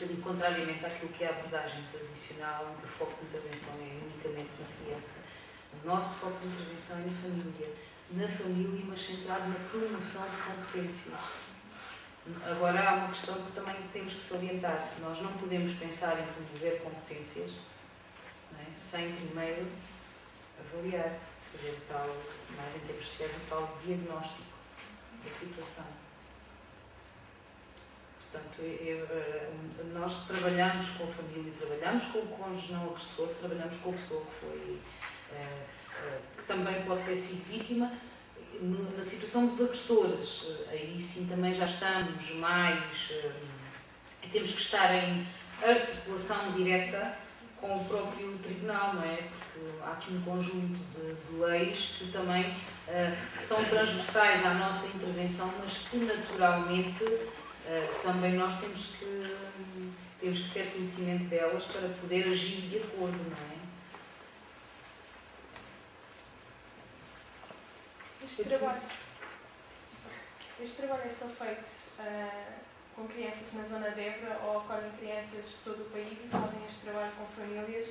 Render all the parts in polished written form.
bocadinho contrariamente àquilo que é a abordagem tradicional, em que o foco de intervenção é unicamente na criança. O nosso foco de intervenção é na família, mas centrado na promoção de competências. Agora, há uma questão que também temos que salientar. Nós não podemos pensar em promover competências, não é, sem primeiro avaliar, fazer o tal, mais em termos sociais, o tal diagnóstico da situação. Portanto, nós trabalhamos com a família, trabalhamos com o cônjuge não agressor, trabalhamos com a pessoa que foi, que também pode ter sido vítima. Na situação dos agressores, aí sim também já estamos mais, temos que estar em articulação direta com o próprio tribunal, não é? Porque há aqui um conjunto de leis que também são transversais à nossa intervenção, mas que naturalmente também nós temos que ter conhecimento delas para poder agir de acordo, não é? Este trabalho é só feito com crianças na zona de Évora ou acolhem crianças de todo o país e fazem este trabalho com famílias,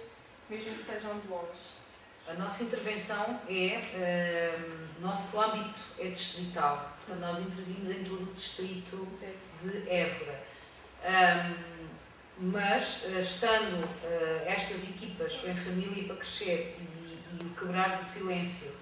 mesmo que sejam de longe? A nossa intervenção nosso âmbito é distrital, portanto nós intervimos em todo o distrito de Évora. Mas, estando estas equipas em família para crescer e o quebrar do silêncio,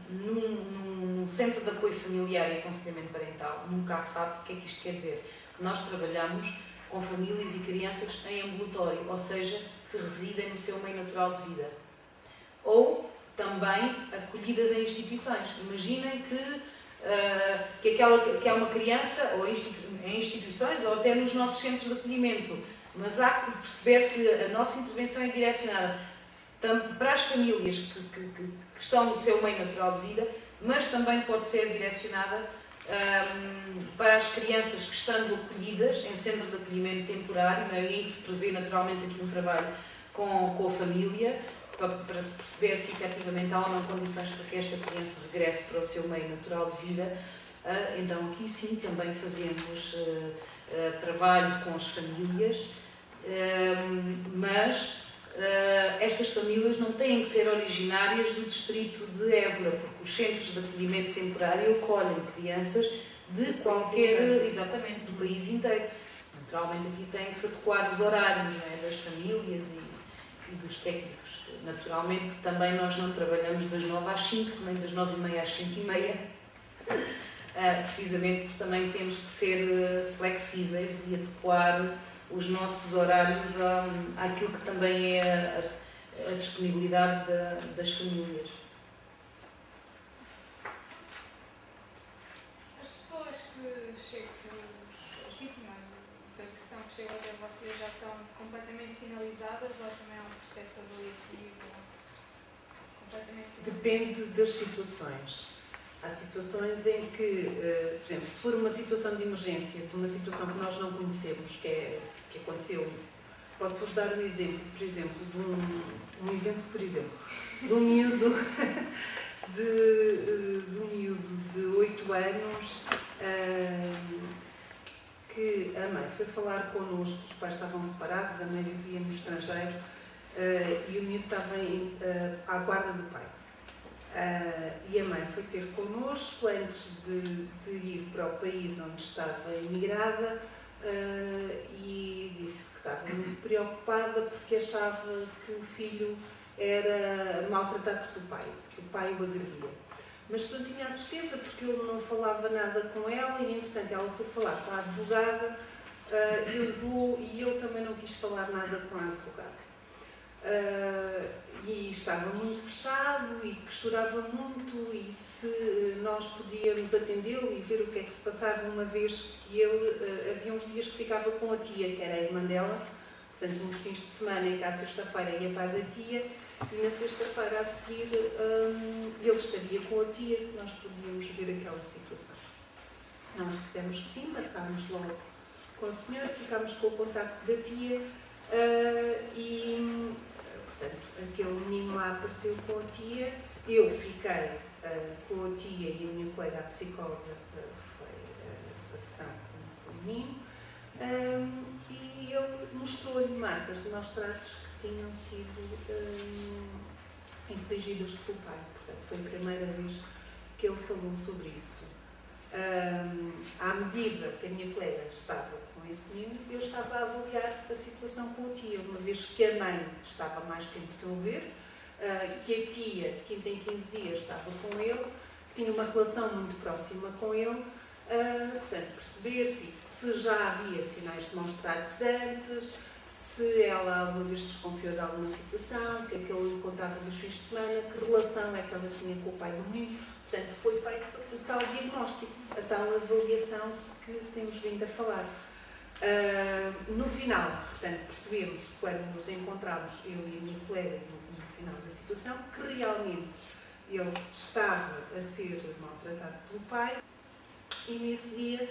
num centro de apoio familiar e aconselhamento parental, num CAFAP, o que é que isto quer dizer? Que nós trabalhamos com famílias e crianças em ambulatório, ou seja, que residem no seu meio natural de vida. Ou também acolhidas em instituições. Imaginem que é uma criança ou em instituições ou até nos nossos centros de acolhimento, mas há que perceber que a nossa intervenção é direcionada para as famílias que estão no seu meio natural de vida, mas também pode ser direcionada para as crianças que estando acolhidas em centro de acolhimento temporário, em que se prevê naturalmente aqui um trabalho com a família, para se perceber se efetivamente há ou não condições para que esta criança regresse para o seu meio natural de vida. Então aqui sim também fazemos trabalho com as famílias, mas estas famílias não têm que ser originárias do distrito de Évora, porque os centros de acolhimento temporário acolhem crianças de qualquer, exatamente, do país inteiro. Naturalmente aqui têm que se adequar os horários, não é, das famílias e dos técnicos. Naturalmente também nós não trabalhamos das 9 às 5, nem das 9h30 às 5h30, precisamente porque também temos que ser flexíveis e adequar os nossos horários àquilo que também é a disponibilidade das famílias. As pessoas que chegam, as vítimas da agressão que chegam até vocês já estão completamente sinalizadas ou também há um processo avaliativo completamente sinalizado? Depende das situações. Há situações em que, por exemplo, se for uma situação de emergência, de uma situação que nós não conhecemos, que aconteceu, posso-vos dar um exemplo, por exemplo, de um miúdo de 8 anos, que a mãe foi falar connosco, os pais estavam separados, a mãe vivia no estrangeiro e o miúdo estava à guarda do pai. E a mãe foi ter connosco antes de ir para o país onde estava emigrada e disse que estava muito preocupada porque achava que o filho era maltratado pelo pai, que o pai o agredia. Mas não tinha a certeza porque ele não falava nada com ela e, entretanto, ela foi falar com a advogada e ele também não quis falar nada com a advogada. E estava muito fechado e que chorava muito e se nós podíamos atendê-lo e ver o que é que se passava, uma vez que ele havia uns dias que ficava com a tia, que era a irmã dela, portanto uns fins de semana em que à sexta-feira ia para a tia e na sexta-feira a seguir ele estaria com a tia, se nós podíamos ver aquela situação. Nós dissemos que sim, marcámos logo com a senhora, ficámos com o contacto da tia e portanto, aquele menino lá apareceu com a tia, eu fiquei com a tia e a minha colega, a psicóloga, foi de passão com o menino, mostrou-lhe marcas de maus tratos que tinham sido infligidas pelo pai. Portanto, foi a primeira vez que ele falou sobre isso. À medida que a minha colega estava com esse menino, eu estava a avaliar a situação com a tia, uma vez que a mãe estava mais tempo sem o ver, que a tia, de 15 em 15 dias, estava com ele, que tinha uma relação muito próxima com ele, portanto, perceber se já havia sinais de maus tratos antes, se ela alguma vez desconfiou de alguma situação, o que é que ele contava dos fins de semana, que relação é que ela tinha com o pai do menino. Portanto, foi feito o tal diagnóstico, a tal avaliação que temos vindo a falar. No final, portanto, percebemos, quando nos encontramos, eu e a minha colega, no final da situação, que realmente ele estava a ser maltratado pelo pai, e nesse dia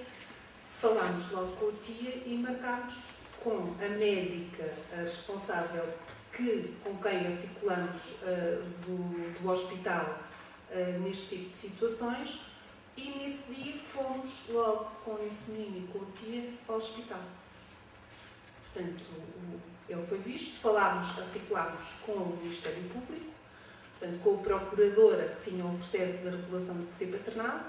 falámos logo com a tia e marcámos com a médica responsável com quem articulamos do hospital neste tipo de situações, e nesse dia fomos logo com esse menino e com a tia ao hospital. Portanto, ele foi visto, articulámos com o Ministério Público, portanto, com a procuradora que tinha um processo de regulação do poder paternal,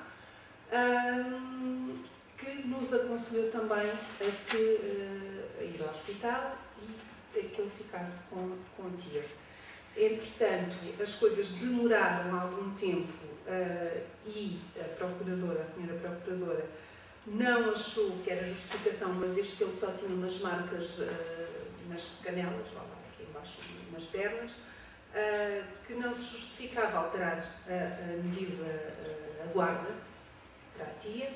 que nos aconselhou também a ir ao hospital e que ele ficasse com a tia. Entretanto, as coisas demoraram algum tempo e a senhora procuradora, não achou que era justificação, uma vez que ele só tinha umas marcas nas canelas, aqui embaixo, nas pernas, que não se justificava alterar a medida, a guarda para a tia.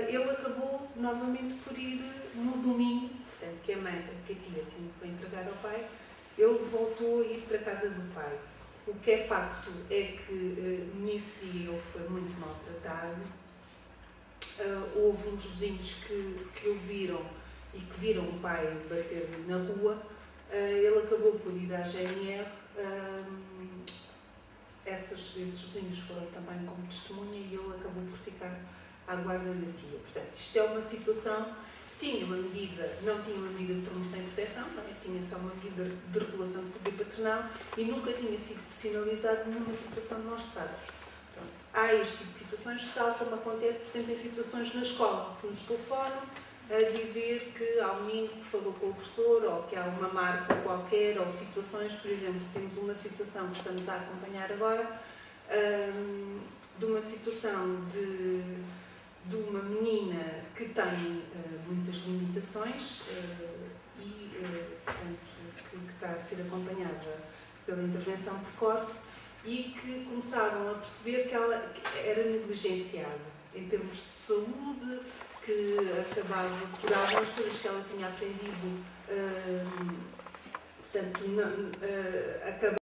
Ele acabou novamente por ir no domingo, portanto, que a tia tinha que entregar ao pai. Ele voltou a ir para a casa do pai. O que é facto é que nesse dia ele foi muito maltratado. Houve uns vizinhos que o viram e que viram o pai bater-lhe na rua. Ele acabou por ir à GNR. Esses vizinhos foram também como testemunha e ele acabou por ficar à guarda da tia. Portanto, isto é uma situação. Não tinha uma medida de promoção e proteção, tinha só uma medida de regulação do poder paternal e nunca tinha sido sinalizado numa situação de maus tratos. Há este tipo de situações, tal como acontece, por exemplo, em situações na escola, que nos telefonam a dizer que há um menino que falou com o professor, ou que há uma marca qualquer, ou situações, por exemplo, temos uma situação que estamos a acompanhar agora, de uma situação de uma menina que tem muitas limitações portanto, que está a ser acompanhada pela intervenção precoce e que começaram a perceber que ela era negligenciada em termos de saúde, que acabava por algumas coisas que ela tinha aprendido, portanto, acabava